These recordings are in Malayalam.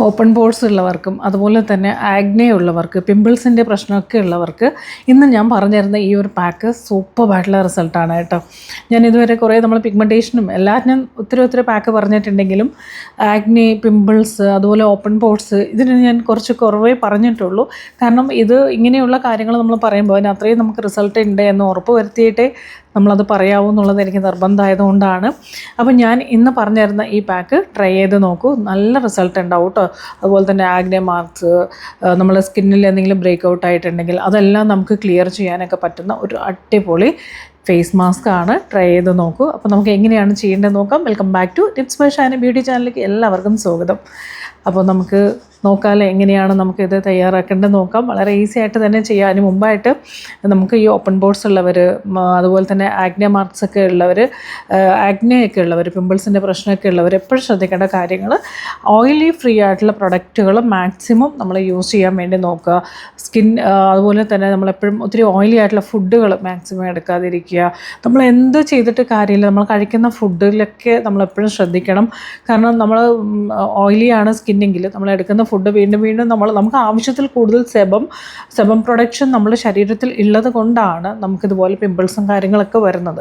ഓപ്പൺ പോർസ് ഉള്ളവർക്കും അതുപോലെ തന്നെ ആഗ്നെ ഉള്ളവർക്ക് പിമ്പിൾസിൻ്റെ പ്രശ്നമൊക്കെ ഉള്ളവർക്ക് ഇന്ന് ഞാൻ പറഞ്ഞു തരുന്ന ഈ ഒരു പാക്ക് സൂപ്പറായിട്ടുള്ള റിസൾട്ടാണ് കേട്ടോ. ഞാൻ ഇതുവരെ കുറേ നമ്മൾ പിഗ്മെൻറ്റേഷനും എല്ലാറ്റിനും ഒത്തിരി പാക്ക് പറഞ്ഞിട്ടുണ്ടെങ്കിലും ആഗ്നെ, പിമ്പിൾസ്, അതുപോലെ ഓപ്പൺ പോർസ് ഇതിന് ഞാൻ കുറച്ച് കുറവേ പറഞ്ഞിട്ടുള്ളൂ. കാരണം ഇത് ഇങ്ങനെയുള്ള കാര്യങ്ങൾ നമ്മൾ പറയുമ്പോൾ അതിന് അത്രയും നമുക്ക് റിസൾട്ട് ഉണ്ട് എന്ന് ഉറപ്പ് വരുത്തിയിട്ടേ നമ്മളത് പറയാവൂ എന്നുള്ളത് എനിക്ക് നിർബന്ധമായതുകൊണ്ടാണ്. അപ്പോൾ ഞാൻ ഇന്ന് പറഞ്ഞു തരുന്ന ഈ പാക്ക് ട്രൈ ചെയ്ത് നോക്കൂ, നല്ല റിസൾട്ട് ഉണ്ടാവും കേട്ടോ. അതുപോലെ തന്നെ ആഗ്നെ മാർക്സ്, നമ്മളെ സ്കിന്നിൽ എന്തെങ്കിലും ബ്രേക്ക് ഔട്ട് ആയിട്ടുണ്ടെങ്കിൽ അതെല്ലാം നമുക്ക് ക്ലിയർ ചെയ്യാനൊക്കെ പറ്റുന്ന ഒരു അടിപൊളി ഫേസ് മാസ്ക് ആണ്. ട്രൈ ചെയ്ത് നോക്കൂ. അപ്പോൾ നമുക്ക് എങ്ങനെയാണ് ചെയ്യേണ്ടത് നോക്കാം. Welcome back to tips by Shani beauty ചാനലിലേക്ക് എല്ലാവർക്കും സ്വാഗതം. അപ്പോൾ നമുക്ക് നോക്കാമല്ലോ എങ്ങനെയാണ് നമുക്കിത് തയ്യാറാക്കേണ്ടത് നോക്കാം. വളരെ ഈസി ആയിട്ട് തന്നെ ചെയ്യാം. അതിന് മുമ്പായിട്ട് നമുക്ക് ഈ ഓപ്പൺ പോർസ് ഉള്ളവർ, അതുപോലെ തന്നെ ആഗ്നെ മാർക്സ് ഒക്കെ ഉള്ളവർ, ആഗ്നെയൊക്കെ ഉള്ളവർ, പിമ്പിൾസിൻ്റെ പ്രശ്നമൊക്കെ ഉള്ളവർ എപ്പോഴും ശ്രദ്ധിക്കേണ്ട കാര്യങ്ങൾ, ഓയിലി ഫ്രീ ആയിട്ടുള്ള പ്രൊഡക്റ്റുകൾ മാക്സിമം നമ്മൾ യൂസ് ചെയ്യാൻ വേണ്ടി നോക്കുക. സ്കിൻ അതുപോലെ തന്നെ നമ്മളെപ്പോഴും ഒത്തിരി ഓയിലി ആയിട്ടുള്ള ഫുഡുകൾ മാക്സിമം എടുക്കാതിരിക്കുക. നമ്മൾ എന്ത് ചെയ്തിട്ട് കാര്യമില്ല, നമ്മൾ കഴിക്കുന്ന ഫുഡിലൊക്കെ നമ്മളെപ്പോഴും ശ്രദ്ധിക്കണം. കാരണം നമ്മൾ ഓയിലിയാണ് സ്കിന്നെങ്കിൽ നമ്മൾ എടുക്കുന്ന ഫുഡ് വീണ്ടും നമുക്ക് ആവശ്യത്തിൽ കൂടുതൽ സെബം പ്രൊഡക്ഷൻ നമ്മുടെ ശരീരത്തിൽ ഉള്ളത് കൊണ്ടാണ് നമുക്കിതുപോലെ പിമ്പിൾസും കാര്യങ്ങളൊക്കെ വരുന്നത്.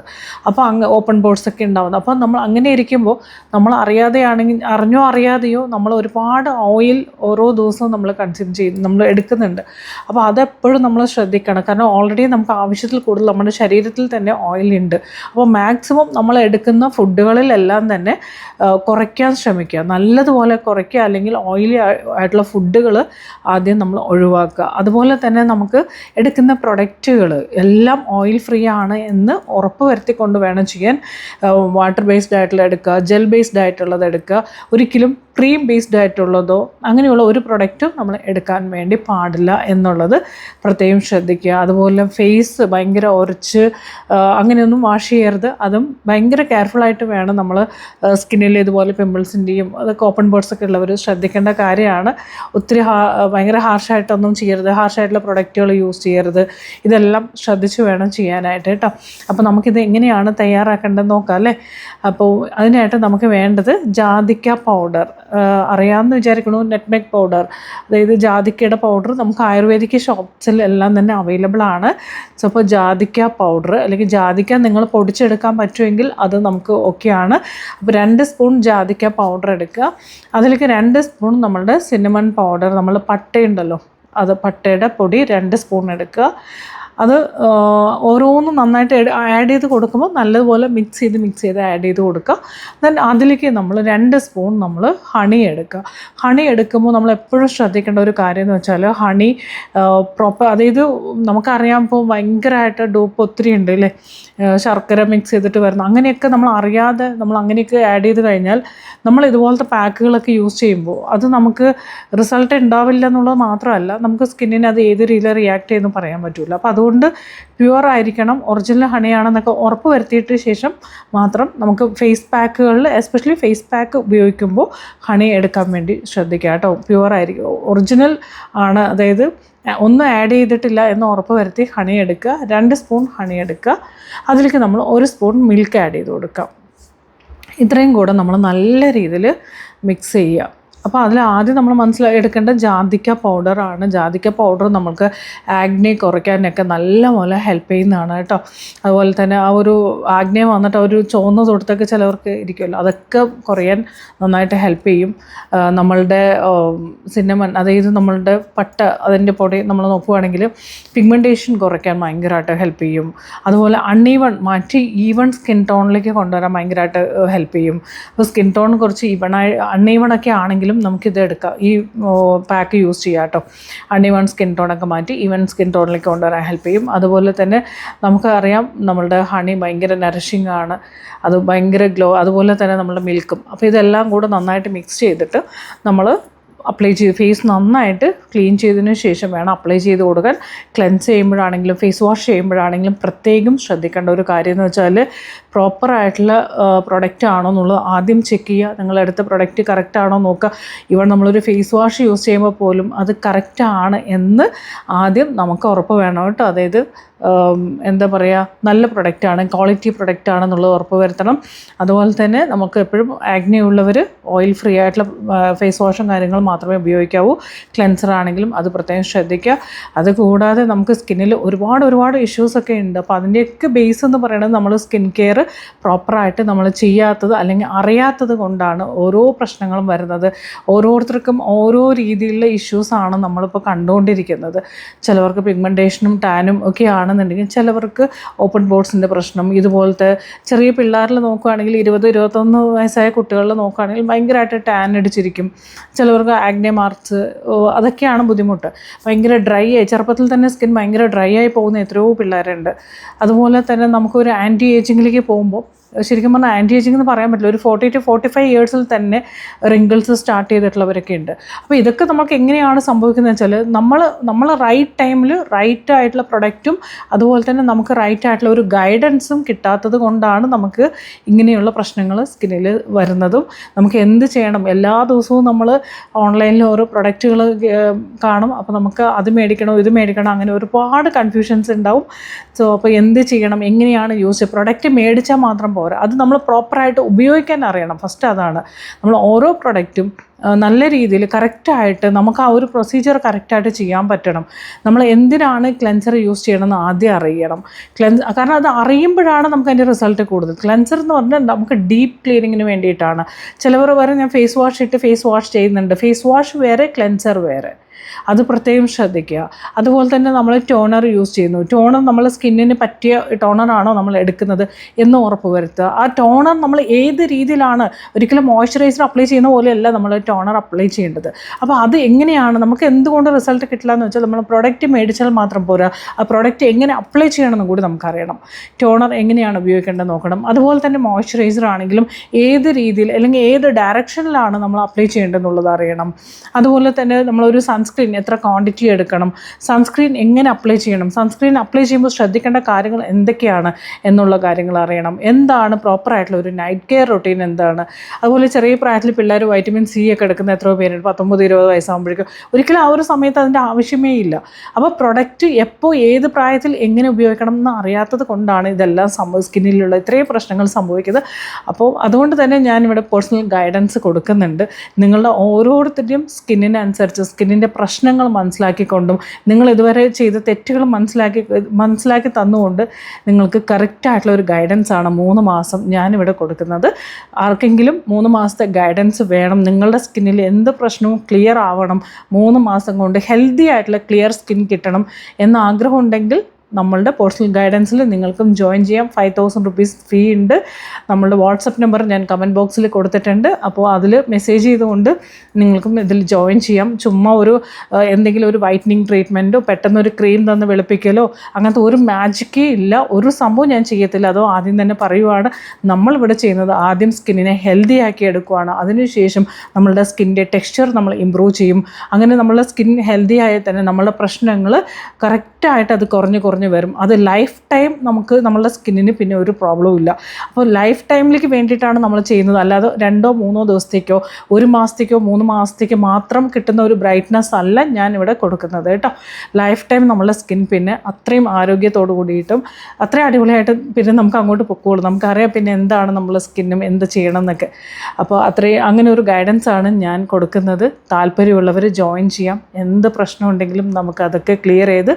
അപ്പോൾ ഓപ്പൺ പോർസ് ഒക്കെ ഉണ്ടാവുന്നത്. അപ്പോൾ നമ്മൾ അങ്ങനെ ഇരിക്കുമ്പോൾ നമ്മൾ അറിഞ്ഞോ അറിയാതെയോ നമ്മൾ ഒരുപാട് ഓയിൽ ഓരോ ദിവസവും നമ്മൾ കൺസ്യൂം ചെയ്ത് നമ്മൾ എടുക്കുന്നുണ്ട്. അപ്പോൾ അതെപ്പോഴും നമ്മൾ ശ്രദ്ധിക്കണം. കാരണം ഓൾറെഡി നമുക്ക് ആവശ്യത്തിൽ കൂടുതൽ നമ്മുടെ ശരീരത്തിൽ തന്നെ ഓയിലുണ്ട്. അപ്പോൾ മാക്സിമം നമ്മൾ എടുക്കുന്ന ഫുഡുകളിലെല്ലാം തന്നെ കുറയ്ക്കാൻ ശ്രമിക്കുക, നല്ലതുപോലെ കുറയ്ക്കുക. അല്ലെങ്കിൽ ഓയിലി ആയിട്ടുള്ള ഫുഡുകൾ ആദ്യം നമ്മൾ ഒഴിവാക്കുക. അതുപോലെ തന്നെ നമുക്ക് എടുക്കുന്ന പ്രൊഡക്റ്റുകൾ എല്ലാം ഓയിൽ ഫ്രീ ആണ് എന്ന് ഉറപ്പ് വരുത്തിക്കൊണ്ട് വേണം ചെയ്യാൻ. വാട്ടർ ബേസ്ഡ് ആയിട്ടുള്ള എടുക്കുക, ജെൽ ബേസ്ഡ് ആയിട്ടുള്ളത് എടുക്കുക. ഒരിക്കലും ക്രീം ബേസ്ഡ് ആയിട്ടുള്ളതോ അങ്ങനെയുള്ള ഒരു പ്രൊഡക്റ്റും നമ്മൾ എടുക്കാൻ വേണ്ടി പാടില്ല എന്നുള്ളത് പ്രത്യേകം ശ്രദ്ധിക്കുക. അതുപോലെ ഫേസ് ഭയങ്കര ഉരച്ച് അങ്ങനെയൊന്നും വാഷ് ചെയ്യരുത്. അതും ഭയങ്കര കെയർഫുള്ളായിട്ട് വേണം നമ്മൾ സ്കിന്നിൽ ഇതുപോലെ പിമ്പിൾസിൻ്റെയും അതൊക്കെ ഓപ്പൺ പോർട്സൊക്കെ ഉള്ളവർ ശ്രദ്ധിക്കേണ്ട കാര്യമാണ്. ഒത്തിരി ഭയങ്കര ഹാർഷായിട്ടൊന്നും ചെയ്യരുത്, ഹാർഷായിട്ടുള്ള പ്രൊഡക്റ്റുകൾ യൂസ് ചെയ്യരുത്. ഇതെല്ലാം ശ്രദ്ധിച്ച് വേണം ചെയ്യാനായിട്ട് കേട്ടോ. അപ്പോൾ നമുക്കിത് എങ്ങനെയാണ് തയ്യാറാക്കേണ്ടത് നോക്കാം അല്ലേ. അപ്പോൾ അതിനായിട്ട് നമുക്ക് വേണ്ടത് ജാതിക്ക പൗഡർ, അറിയാമെന്ന് വിചാരിക്കണു. നെറ്റ്മെഗ് പൗഡർ, അതായത് ജാതിക്കയുടെ പൗഡർ നമുക്ക് ആയുർവേദിക് ഷോപ്സിൽ എല്ലാം തന്നെ അവൈലബിൾ ആണ്. സോ അപ്പോൾ ജാതിക്ക പൗഡർ അല്ലെങ്കിൽ ജാതിക്ക നിങ്ങൾ പൊടിച്ചെടുക്കാൻ പറ്റുമെങ്കിൽ അത് നമുക്ക് ഓക്കെയാണ്. അപ്പോൾ 2 സ്പൂൺ ജാതിക്ക പൗഡർ എടുക്കുക. അതിലേക്ക് 2 സ്പൂൺ നമ്മളുടെ സിന്നമൺ പൗഡർ, നമ്മൾ പട്ടയുണ്ടല്ലോ അത് പട്ടയുടെ പൊടി 2 സ്പൂൺ എടുക്കുക. അത് ഓരോന്നും നന്നായിട്ട് ആഡ് ചെയ്ത് കൊടുക്കുമ്പോൾ നല്ലതുപോലെ മിക്സ് ചെയ്ത് ആഡ് ചെയ്ത് കൊടുക്കുക. ദെൻ അതിലേക്ക് നമ്മൾ 2 സ്പൂൺ നമ്മൾ ഹണി എടുക്കുക. ഹണി എടുക്കുമ്പോൾ നമ്മൾ എപ്പോഴും ശ്രദ്ധിക്കേണ്ട ഒരു കാര്യം എന്ന് വെച്ചാൽ ഹണി പ്രോപ്പർ, അതായത് നമുക്കറിയാം ഇപ്പോൾ ഭയങ്കരമായിട്ട് ഡൂപ്പ് ഒത്തിരി ഉണ്ട് അല്ലേ, ശർക്കര മിക്സ് ചെയ്തിട്ട് വരുന്നു. അങ്ങനെയൊക്കെ നമ്മൾ അറിയാതെ നമ്മൾ അങ്ങനെയൊക്കെ ആഡ് ചെയ്ത് കഴിഞ്ഞാൽ നമ്മൾ ഇതുപോലത്തെ പാക്കുകളൊക്കെ യൂസ് ചെയ്യുമ്പോൾ അത് നമുക്ക് റിസൾട്ട് ഉണ്ടാവില്ല എന്നുള്ളത് മാത്രമല്ല, നമുക്ക് സ്കിന്നിന് അത് ഏത് രീതിയിൽ റിയാക്ട് ചെയ്യുമെന്ന് പറയാൻ പറ്റില്ല. അപ്പോൾ അതുകൊണ്ട് പ്യുവർ ആയിരിക്കണം, ഒറിജിനൽ ഹണിയാണെന്നൊക്കെ ഉറപ്പ് വരുത്തിയിട്ട് ശേഷം മാത്രം നമുക്ക് ഫേസ് പാക്കുകളിൽ, എസ്പെഷ്യലി ഫേസ് പാക്ക് ഉപയോഗിക്കുമ്പോൾ ഹണി എടുക്കാൻ വേണ്ടി ശ്രദ്ധിക്കുക കേട്ടോ. പ്യുവർ ആയിരിക്കും, ഒറിജിനൽ ആണ്, അതായത് ഒന്നും ആഡ് ചെയ്തിട്ടില്ല എന്ന് ഉറപ്പ് വരുത്തി ഹണി എടുക്കുക. 2 സ്പൂൺ ഹണി എടുക്കുക. അതിലേക്ക് നമ്മൾ 1 സ്പൂൺ മിൽക്ക് ആഡ് ചെയ്ത് കൊടുക്കാം. ഇത്രയും കൂടെ നമ്മൾ നല്ല രീതിയിൽ മിക്സ് ചെയ്യുക. അപ്പോൾ അതിൽ ആദ്യം നമ്മൾ എടുക്കേണ്ട ജാതിക്ക പൗഡറാണ്. ജാതിക്ക പൗഡർ നമുക്ക് ആഗ്നെ കുറയ്ക്കാനൊക്കെ നല്ലപോലെ ഹെൽപ്പ് ചെയ്യുന്നതാണ് കേട്ടോ. അതുപോലെ തന്നെ ആ ഒരു ആഗ്നെ വന്നിട്ട് ഒരു ചുവന്ന തൊടുത്തൊക്കെ ചിലവർക്ക് ഇരിക്കുമല്ലോ, അതൊക്കെ കുറയാൻ നന്നായിട്ട് ഹെൽപ്പ് ചെയ്യും. നമ്മളുടെ സിന്നമൺ, അതായത് നമ്മളുടെ പട്ട, അതിൻ്റെ പൊടി നമ്മൾ നോക്കുകയാണെങ്കിൽ പിഗ്മെൻറ്റേഷൻ കുറയ്ക്കാൻ ഭയങ്കരമായിട്ട് ഹെൽപ്പ് ചെയ്യും. അതുപോലെ മാറ്റി ഈവൺ സ്കിൻ ടോണിലേക്ക് കൊണ്ടുവരാൻ ഭയങ്കരമായിട്ട് ഹെൽപ്പ് ചെയ്യും. അപ്പോൾ സ്കിൻ ടോൺ കുറച്ച് അൺഈവണൊക്കെ ആണെങ്കിലും നമുക്കിത് എടുക്കാം, ഈ പാക്ക് യൂസ് ചെയ്യാം കേട്ടോ. അൺഈവൺ സ്കിൻ ടോണൊക്കെ മാറ്റി ഈവൻ സ്കിൻ ടോണിലേക്ക് കൊണ്ടുവരാൻ ഹെൽപ്പ് ചെയ്യും. അതുപോലെ തന്നെ നമുക്കറിയാം നമ്മളുടെ ഹണി ഭയങ്കര നറിഷിംഗ് ആണ്, അത് ഭയങ്കര ഗ്ലോ. അതുപോലെ തന്നെ നമ്മളുടെ മിൽക്കും. അപ്പോൾ ഇതെല്ലാം കൂടെ നന്നായിട്ട് മിക്സ് ചെയ്തിട്ട് നമ്മൾ അപ്ലൈ ചെയ്ത് ഫേസ് നന്നായിട്ട് ക്ലീൻ ചെയ്തതിന് ശേഷം വേണം അപ്ലൈ ചെയ്ത് കൊടുക്കാൻ. ക്ലെൻസ് ചെയ്യുമ്പോഴാണെങ്കിലും ഫേസ് വാഷ് ചെയ്യുമ്പോഴാണെങ്കിലും പ്രത്യേകം ശ്രദ്ധിക്കേണ്ട ഒരു കാര്യം എന്ന് വെച്ചാൽ പ്രോപ്പറായിട്ടുള്ള പ്രൊഡക്റ്റ് ആണോ എന്നുള്ളത് ആദ്യം ചെക്ക് ചെയ്യുക. നിങ്ങളെടുത്ത പ്രൊഡക്റ്റ് കറക്റ്റ് ആണോ നോക്കുക. ഇവൺ നമ്മളൊരു ഫേസ് വാഷ് യൂസ് ചെയ്യുമ്പോൾ പോലും അത് കറക്റ്റാണ് എന്ന് ആദ്യം നമുക്ക് ഉറപ്പ് വേണം കേട്ടോ. അതായത് എന്താ പറയുക, നല്ല പ്രൊഡക്റ്റാണ്, ക്വാളിറ്റി പ്രൊഡക്റ്റാണെന്നുള്ളത് ഉറപ്പ് വരുത്തണം. അതുപോലെ തന്നെ നമുക്ക് എപ്പോഴും ആഗ്നെ ഉള്ളവർ ഓയിൽ ഫ്രീ ആയിട്ടുള്ള ഫേസ് വാഷും കാര്യങ്ങളും മാത്രമേ ഉപയോഗിക്കാവൂ. ക്ലെൻസർ ആണെങ്കിലും അത് പ്രത്യേകം ശ്രദ്ധിക്കുക. അതുകൂടാതെ നമുക്ക് സ്കിന്നിൽ ഒരുപാട് ഇഷ്യൂസൊക്കെ ഉണ്ട്. അപ്പോൾ അതിൻ്റെയൊക്കെ ബേസ് എന്ന് പറയുന്നത് നമ്മൾ സ്കിൻ കെയർ പ്രോപ്പറായിട്ട് നമ്മൾ ചെയ്യാത്തത് അല്ലെങ്കിൽ അറിയാത്തത് കൊണ്ടാണ് ഓരോ പ്രശ്നങ്ങളും വരുന്നത്. ഓരോരുത്തർക്കും ഓരോ രീതിയിലുള്ള ഇഷ്യൂസാണ് നമ്മളിപ്പോൾ കണ്ടുകൊണ്ടിരിക്കുന്നത്. ചിലവർക്ക് പിഗ്മെൻറ്റേഷനും ടാനും ഒക്കെ ആണെന്നുണ്ടെങ്കിൽ ചിലവർക്ക് ഓപ്പൺ പോർസിൻ്റെ പ്രശ്നം. ഇതുപോലത്തെ ചെറിയ പിള്ളേരിൽ നോക്കുകയാണെങ്കിൽ 20-21 വയസ്സായ കുട്ടികളിൽ നോക്കുകയാണെങ്കിൽ ഭയങ്കരമായിട്ട് ടാൻ അടിച്ചിരിക്കും. ചിലവർക്ക് ആഗ്നെ മാർക്സ്, അതൊക്കെയാണ് ബുദ്ധിമുട്ട്. ഭയങ്കര ഡ്രൈ ആയി, ചെറുപ്പത്തിൽ തന്നെ സ്കിൻ ഭയങ്കര ഡ്രൈ ആയി പോകുന്ന എത്രയോ പിള്ളേരുണ്ട്. അതുപോലെ തന്നെ നമുക്കൊരു ആൻറ്റി ഏജിങ്ങിലേക്ക് പോകുമ്പോൾ ശരിക്കും പറഞ്ഞാൽ ആൻറ്റി ഏജിങ് എന്ന് പറയാൻ പറ്റില്ല, ഒരു 40 to 45 ഇയേഴ്സിൽ തന്നെ റിങ്കിൾസ് സ്റ്റാർട്ട് ചെയ്തിട്ടുള്ളവരൊക്കെ ഉണ്ട്. അപ്പോൾ ഇതൊക്കെ നമുക്ക് എങ്ങനെയാണ് സംഭവിക്കുന്നത് വെച്ചാൽ നമ്മൾ റൈറ്റ് ടൈമിൽ റൈറ്റ് ആയിട്ടുള്ള പ്രൊഡക്റ്റും അതുപോലെ തന്നെ നമുക്ക് റൈറ്റ് ആയിട്ടുള്ള ഒരു ഗൈഡൻസും കിട്ടാത്തത് കൊണ്ടാണ് നമുക്ക് ഇങ്ങനെയുള്ള പ്രശ്നങ്ങൾ സ്കിന്നിൽ വരുന്നതും. നമുക്ക് എന്ത് ചെയ്യണം, എല്ലാ ദിവസവും നമ്മൾ ഓൺലൈനിൽ ഓരോ പ്രൊഡക്റ്റുകൾ കാണും. അപ്പോൾ നമുക്ക് അത് മേടിക്കണം ഇത് മേടിക്കണം അങ്ങനെ ഒരുപാട് കൺഫ്യൂഷൻസ് ഉണ്ടാവും. സോ അപ്പോൾ എന്ത് ചെയ്യണം, എങ്ങനെയാണ് യൂസ്, പ്രൊഡക്റ്റ് മേടിച്ചാൽ മാത്രം പോരാ, അത് നമ്മൾ പ്രോപ്പറായിട്ട് ഉപയോഗിക്കാൻ അറിയണം. ഫസ്റ്റ് അതാണ്. നമ്മൾ ഓരോ പ്രൊഡക്റ്റും നല്ല രീതിയിൽ കറക്റ്റായിട്ട് നമുക്ക് ആ ഒരു പ്രൊസീജിയർ കറക്റ്റായിട്ട് ചെയ്യാൻ പറ്റണം. നമ്മൾ എന്തിനാണ് ക്ലെൻസർ യൂസ് ചെയ്യണമെന്ന് ആദ്യം അറിയണം. കാരണം അത് അറിയുമ്പോഴാണ് നമുക്ക് അതിൻ്റെ റിസൾട്ട് കൂടുതൽ. ക്ലെൻസർ എന്ന് പറഞ്ഞാൽ നമുക്ക് ഡീപ്പ് ക്ലീനിങ്ങിന് വേണ്ടിയിട്ടാണ്. ചിലവർ പറയും ഞാൻ ഫേസ് വാഷ് ഇട്ട് ഫേസ് വാഷ് ചെയ്യുന്നുണ്ട്. ഫേസ് വാഷ് വേറെ, ക്ലെൻസർ വേറെ, അത് പ്രത്യേകം ശ്രദ്ധിക്കുക. അതുപോലെ തന്നെ നമ്മൾ ടോണർ യൂസ് ചെയ്യുന്നു. ടോണർ നമ്മൾ സ്കിന്നിന് പറ്റിയ ടോണറാണോ നമ്മൾ എടുക്കുന്നത് എന്ന് ഉറപ്പ് വരുത്തുക. ആ ടോണർ നമ്മൾ ഏത് രീതിയിലാണ്, ഒരിക്കലും മോയ്സ്ചറൈസർ അപ്ലൈ ചെയ്യുന്ന പോലെയല്ല നമ്മൾ ടോണർ അപ്ലൈ ചെയ്യേണ്ടത്. അപ്പോൾ അത് എങ്ങനെയാണ്, നമുക്ക് എന്തുകൊണ്ട് റിസൾട്ട് കിട്ടില്ല എന്ന് വെച്ചാൽ നമ്മൾ പ്രൊഡക്റ്റ് മേടിച്ചാൽ മാത്രം പോരാ, ആ പ്രൊഡക്റ്റ് എങ്ങനെ അപ്ലൈ ചെയ്യണമെന്നും കൂടി നമുക്കറിയണം. ടോണർ എങ്ങനെയാണ് ഉപയോഗിക്കേണ്ടത് നോക്കണം. അതുപോലെ തന്നെ മോയ്സ്ചറൈസർ ആണെങ്കിലും ഏത് രീതിയിൽ അല്ലെങ്കിൽ ഏത് ഡയറക്ഷനിലാണ് നമ്മൾ അപ്ലൈ ചെയ്യേണ്ടതെന്നുള്ളത് അറിയണം. അതുപോലെ തന്നെ നമ്മളൊരു സൺസ്ക്രീൻ എത്ര ക്വാണ്ടിറ്റി എടുക്കണം, സൺസ്ക്രീൻ എങ്ങനെ അപ്ലൈ ചെയ്യണം, സൺസ്ക്രീൻ അപ്ലൈ ചെയ്യുമ്പോൾ ശ്രദ്ധിക്കേണ്ട കാര്യങ്ങൾ എന്തൊക്കെയാണ് എന്നുള്ള കാര്യങ്ങൾ അറിയണം. എന്താണ് പ്രോപ്പറായിട്ടുള്ള ഒരു നൈറ്റ് കെയർ റൊട്ടീൻ എന്താണ്. അതുപോലെ ചെറിയ പ്രായത്തിൽ പിള്ളേർ വൈറ്റമിൻ സി ഒക്കെ എടുക്കുന്ന എത്രയോ പേരുണ്ട് 19-20 വയസ്സാകുമ്പോഴേക്കും. ഒരിക്കലും ആ ഒരു സമയത്ത് അതിൻ്റെ ആവശ്യമേ ഇല്ല. അപ്പോൾ പ്രൊഡക്റ്റ് എപ്പോൾ ഏത് പ്രായത്തിൽ എങ്ങനെ ഉപയോഗിക്കണം എന്ന് അറിയാത്തത് കൊണ്ടാണ് ഇതെല്ലാം സ്കിന്നിലുള്ള ഇത്രയും പ്രശ്നങ്ങൾ സംഭവിക്കുന്നത്. അപ്പോൾ അതുകൊണ്ട് തന്നെ ഞാനിവിടെ പേഴ്സണൽ ഗൈഡൻസ് കൊടുക്കുന്നുണ്ട്. നിങ്ങളുടെ ഓരോരുത്തരുടെയും സ്കിന്നിനനുസരിച്ച് സ്കിന്നിൻ്റെ പ്രശ്നങ്ങൾ മനസ്സിലാക്കിക്കൊണ്ടും നിങ്ങൾ ഇതുവരെ ചെയ്ത തെറ്റുകൾ മനസ്സിലാക്കി തന്നുകൊണ്ട് നിങ്ങൾക്ക് കറക്റ്റായിട്ടുള്ള ഒരു ഗൈഡൻസാണ് 3 മാസം ഞാനിവിടെ കൊടുക്കുന്നത്. ആർക്കെങ്കിലും 3 മാസത്തെ ഗൈഡൻസ് വേണം, നിങ്ങളുടെ സ്കിന്നിൽ എന്ത് പ്രശ്നവും ക്ലിയർ ആവണം, 3 മാസം കൊണ്ട് ഹെൽത്തി ആയിട്ടുള്ള ക്ലിയർ സ്കിൻ കിട്ടണം എന്ന ആഗ്രഹം ഉണ്ടെങ്കിൽ നമ്മളുടെ പേഴ്സണൽ ഗൈഡൻസിൽ നിങ്ങൾക്കും ജോയിൻ ചെയ്യാം. 5000 rupees ഫീ ഉണ്ട്. നമ്മളുടെ വാട്സപ്പ് നമ്പർ ഞാൻ കമൻറ്റ് ബോക്സിൽ കൊടുത്തിട്ടുണ്ട്. അപ്പോൾ അതിൽ മെസ്സേജ് ചെയ്തുകൊണ്ട് നിങ്ങൾക്കും ഇതിൽ ജോയിൻ ചെയ്യാം. ചുമ്മാ എന്തെങ്കിലും ഒരു വൈറ്റനിങ് ട്രീറ്റ്മെൻറ്റോ പെട്ടെന്നൊരു ക്രീം തന്ന് വെളുപ്പിക്കലോ അങ്ങനത്തെ ഒരു മാജിക്കേ ഇല്ല. ഒരു സംഭവം ഞാൻ ചെയ്യത്തില്ല. അതോ ആദ്യം തന്നെ പറയുവാണ്, നമ്മളിവിടെ ചെയ്യുന്നത് ആദ്യം സ്കിന്നിനെ ഹെൽത്തി ആക്കി എടുക്കുകയാണ്. അതിനുശേഷം നമ്മളുടെ സ്കിന്നിൻ്റെ ടെക്സ്ചർ നമ്മൾ ഇമ്പ്രൂവ് ചെയ്യും. അങ്ങനെ നമ്മളുടെ സ്കിൻ ഹെൽത്തി ആയാൽ തന്നെ നമ്മളുടെ പ്രശ്നങ്ങൾ കറക്റ്റായിട്ട് അത് കുറഞ്ഞ് വരും. അത് ലൈഫ് ടൈം നമുക്ക് നമ്മളുടെ സ്കിന്നിന് പിന്നെ ഒരു പ്രോബ്ലവും ഇല്ല. അപ്പോൾ ലൈഫ് ടൈമിലേക്ക് വേണ്ടിയിട്ടാണ് നമ്മൾ ചെയ്യുന്നത്. അല്ലാതെ 2-3 ദിവസത്തേക്കോ 1 മാസത്തേക്കോ 3 മാസത്തേക്കോ മാത്രം കിട്ടുന്ന ഒരു ബ്രൈറ്റ്നസ് അല്ല ഞാനിവിടെ കൊടുക്കുന്നത് കേട്ടോ. ലൈഫ് ടൈം നമ്മളുടെ സ്കിൻ പിന്നെ അത്രയും ആരോഗ്യത്തോടു കൂടിയിട്ടും അത്രയും അടിപൊളിയായിട്ട് പിന്നെ നമുക്ക് അങ്ങോട്ട് പൊക്കോളും. നമുക്കറിയാം പിന്നെ എന്താണ് നമ്മളുടെ സ്കിന്നും എന്ത് ചെയ്യണം എന്നൊക്കെ. അപ്പോൾ അങ്ങനെ ഒരു ഗൈഡൻസാണ് ഞാൻ കൊടുക്കുന്നത്. താല്പര്യമുള്ളവർ ജോയിൻ ചെയ്യാം. എന്ത് പ്രശ്നം ഉണ്ടെങ്കിലും നമുക്കതൊക്കെ ക്ലിയർ ചെയ്ത്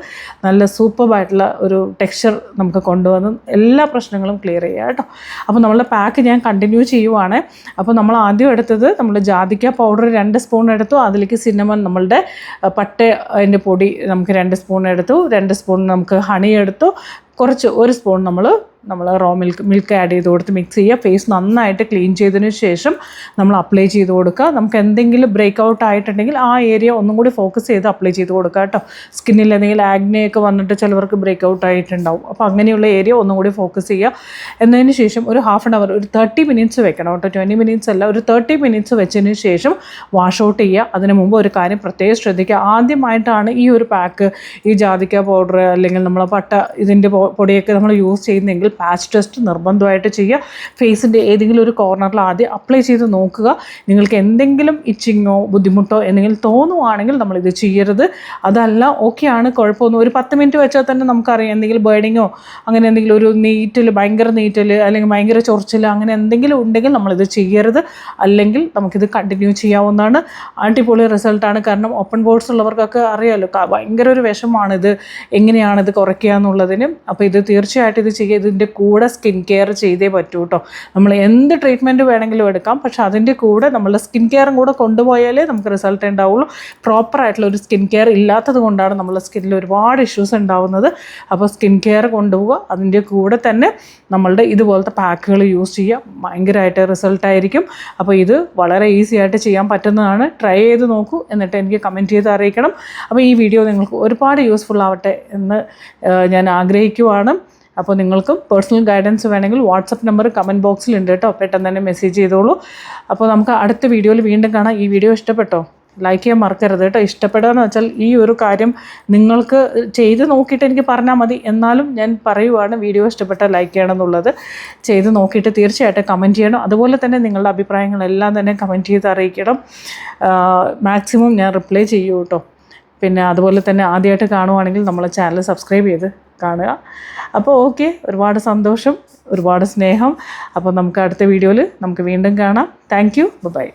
നല്ല സൂപ്പറായിട്ടുള്ള ഒരു ടെക്സ്ചർ നമുക്ക് കൊണ്ടുവന്ന് എല്ലാ പ്രശ്നങ്ങളും ക്ലിയർ ചെയ്യുക കേട്ടോ. അപ്പോൾ നമ്മളുടെ പാക്ക് ഞാൻ കണ്ടിന്യൂ ചെയ്യുവാണ്. അപ്പോൾ നമ്മൾ ആദ്യം എടുത്തത് നമ്മൾ ജാതിക്ക പൗഡർ 2 സ്പൂൺ എടുത്തു. അതിലേക്ക് സിന്നമൺ നമ്മളുടെ പട്ട അതിൻ്റെ പൊടി നമുക്ക് 2 സ്പൂൺ എടുത്തു. 2 സ്പൂൺ നമുക്ക് ഹണി എടുത്തു. കുറച്ച് 1 സ്പൂൺ നമ്മൾ റോ മിൽക്ക് ആഡ് ചെയ്ത് കൊടുത്ത് മിക്സ് ചെയ്യുക. ഫേസ് നന്നായിട്ട് ക്ലീൻ ചെയ്തതിന് ശേഷം നമ്മൾ അപ്ലൈ ചെയ്ത് കൊടുക്കുക. നമുക്ക് എന്തെങ്കിലും ബ്രേക്ക് ഔട്ട് ആയിട്ടുണ്ടെങ്കിൽ ആ ഏരിയ ഒന്നും കൂടി ഫോക്കസ് ചെയ്ത് അപ്ലൈ ചെയ്ത് കൊടുക്കുക കേട്ടോ. സ്കിന്നിൽ എന്തെങ്കിലും ആഗ്നെയൊക്കെ വന്നിട്ട് ചിലവർക്ക് ബ്രേക്ക് ഔട്ട് ആയിട്ടുണ്ടാവും. അപ്പോൾ അങ്ങനെയുള്ള ഏരിയ ഒന്നും കൂടി ഫോക്കസ് ചെയ്യുക. എന്നതിന് ശേഷം ഒരു ഹാഫ് ആൻ അവർ, ഒരു 30 മിനിറ്റ്സ് വെക്കണം കേട്ടോ. 20 മിനിറ്റ്സ് അല്ല, ഒരു 30 മിനിറ്റ്സ് വെച്ചതിന് ശേഷം വാഷ് ഔട്ട് ചെയ്യുക. അതിന് മുമ്പ് ഒരു കാര്യം പ്രത്യേകം ശ്രദ്ധിക്കുക. ആദ്യമായിട്ടാണ് ഈ ഒരു പാക്ക്, ഈ ജാതിക്ക പൗഡർ അല്ലെങ്കിൽ നമ്മളെ പട്ട ഇതിൻ്റെ പൊടിയൊക്കെ നമ്മൾ യൂസ് ചെയ്യുന്നതെങ്കിൽ പാച്ച് ടെസ്റ്റ് നിർബന്ധമായിട്ട് ചെയ്യുക. ഫേസിൻ്റെ ഏതെങ്കിലും ഒരു കോർണറിൽ ആദ്യം അപ്ലൈ ചെയ്ത് നോക്കുക. നിങ്ങൾക്ക് എന്തെങ്കിലും ഇച്ചിങ്ങോ ബുദ്ധിമുട്ടോ എന്തെങ്കിലും തോന്നുവാണെങ്കിൽ നമ്മളിത് ചെയ്യരുത്. അതല്ല ഓക്കെയാണ്, കുഴപ്പമൊന്നും, ഒരു 10 മിനിറ്റ് വെച്ചാൽ തന്നെ നമുക്കറിയാം എന്തെങ്കിലും ബേണിങ്ങോ അങ്ങനെ എന്തെങ്കിലും ഒരു നീറ്റൽ, ഭയങ്കര നീറ്റൽ അല്ലെങ്കിൽ ഭയങ്കര ചൊറിച്ചിൽ അങ്ങനെ എന്തെങ്കിലും ഉണ്ടെങ്കിൽ നമ്മളിത് ചെയ്യരുത്. അല്ലെങ്കിൽ നമുക്കിത് കണ്ടിന്യൂ ചെയ്യാവുന്നതാണ്. അടിപൊളി റിസൾട്ടാണ്. കാരണം ഓപ്പൺ പോർസ് ഉള്ളവർക്കൊക്കെ അറിയാമല്ലോ, ഭയങ്കര ഒരു വിഷമാണിത്, എങ്ങനെയാണിത് കുറയ്ക്കുക എന്നുള്ളതിന്. അപ്പോൾ ഇത് തീർച്ചയായിട്ടും ഇത് ചെയ്യുക. ഇതിൻ്റെ കൂടെ സ്കിൻ കെയർ ചെയ്തേ പറ്റൂ കേട്ടോ. നമ്മൾ എന്ത് ട്രീറ്റ്മെൻറ്റ് വേണമെങ്കിലും എടുക്കാം, പക്ഷെ അതിൻ്റെ കൂടെ നമ്മൾ സ്കിൻ കെയറും കൂടെ കൊണ്ടുപോയാലേ നമുക്ക് റിസൾട്ട് ഉണ്ടാവുള്ളൂ. പ്രോപ്പറായിട്ടുള്ള ഒരു സ്കിൻ കെയർ ഇല്ലാത്തത് കൊണ്ടാണ് നമ്മളെ സ്കിന്നിൽ ഒരുപാട് ഇഷ്യൂസ് ഉണ്ടാവുന്നത്. അപ്പോൾ സ്കിൻ കെയർ കൊണ്ടുപോവുക, അതിൻ്റെ കൂടെ തന്നെ നമ്മളുടെ ഇതുപോലത്തെ പാക്കുകൾ യൂസ് ചെയ്യുക. ഭയങ്കരമായിട്ട് റിസൾട്ടായിരിക്കും. അപ്പോൾ ഇത് വളരെ ഈസി ആയിട്ട് ചെയ്യാൻ പറ്റുന്നതാണ്. ട്രൈ ചെയ്ത് നോക്കൂ, എന്നിട്ട് എനിക്ക് കമൻറ്റ് ചെയ്ത് അറിയിക്കണം. അപ്പോൾ ഈ വീഡിയോ നിങ്ങൾക്ക് ഒരുപാട് യൂസ്ഫുൾ ആവട്ടെ എന്ന് ഞാൻ ആഗ്രഹിക്കുവാണ്. അപ്പോൾ നിങ്ങൾക്കും പേഴ്സണൽ ഗൈഡൻസ് വേണമെങ്കിൽ വാട്സപ്പ് നമ്പർ കമൻറ്റ് ബോക്സിലുണ്ട് കേട്ടോ, പെട്ടെന്ന് തന്നെ മെസ്സേജ് ചെയ്തോളൂ. അപ്പോൾ നമുക്ക് അടുത്ത വീഡിയോയിൽ വീണ്ടും കാണാം. ഈ വീഡിയോ ഇഷ്ടപ്പെട്ടോ? ലൈക്ക് ചെയ്യാൻ മറക്കരുത് കേട്ടോ. ഇഷ്ടപ്പെടുക എന്ന് വെച്ചാൽ ഈ ഒരു കാര്യം നിങ്ങൾക്ക് ചെയ്ത് നോക്കിയിട്ട് എനിക്ക് പറഞ്ഞാൽ മതി. എന്നാലും ഞാൻ പറയുവാണ്, വീഡിയോ ഇഷ്ടപ്പെട്ടാൽ ലൈക്ക് ചെയ്യണം എന്നുള്ളത്. ചെയ്ത് നോക്കിയിട്ട് തീർച്ചയായിട്ടും കമൻറ്റ് ചെയ്യണം. അതുപോലെ തന്നെ നിങ്ങളുടെ അഭിപ്രായങ്ങളെല്ലാം തന്നെ കമൻറ്റ് ചെയ്ത് അറിയിക്കണം. മാക്സിമം ഞാൻ റിപ്ലൈ ചെയ്യൂ കേട്ടോ. പിന്നെ അതുപോലെ തന്നെ ആദ്യമായിട്ട് കാണുവാണെങ്കിൽ നമ്മളെ ചാനൽ സബ്സ്ക്രൈബ് ചെയ്ത് കാണുക. അപ്പോൾ ഓക്കെ, ഒരുപാട് സന്തോഷം, ഒരുപാട് സ്നേഹം. അപ്പോൾ നമുക്ക് അടുത്ത വീഡിയോയിൽ നമുക്ക് വീണ്ടും കാണാം. Thank you, by.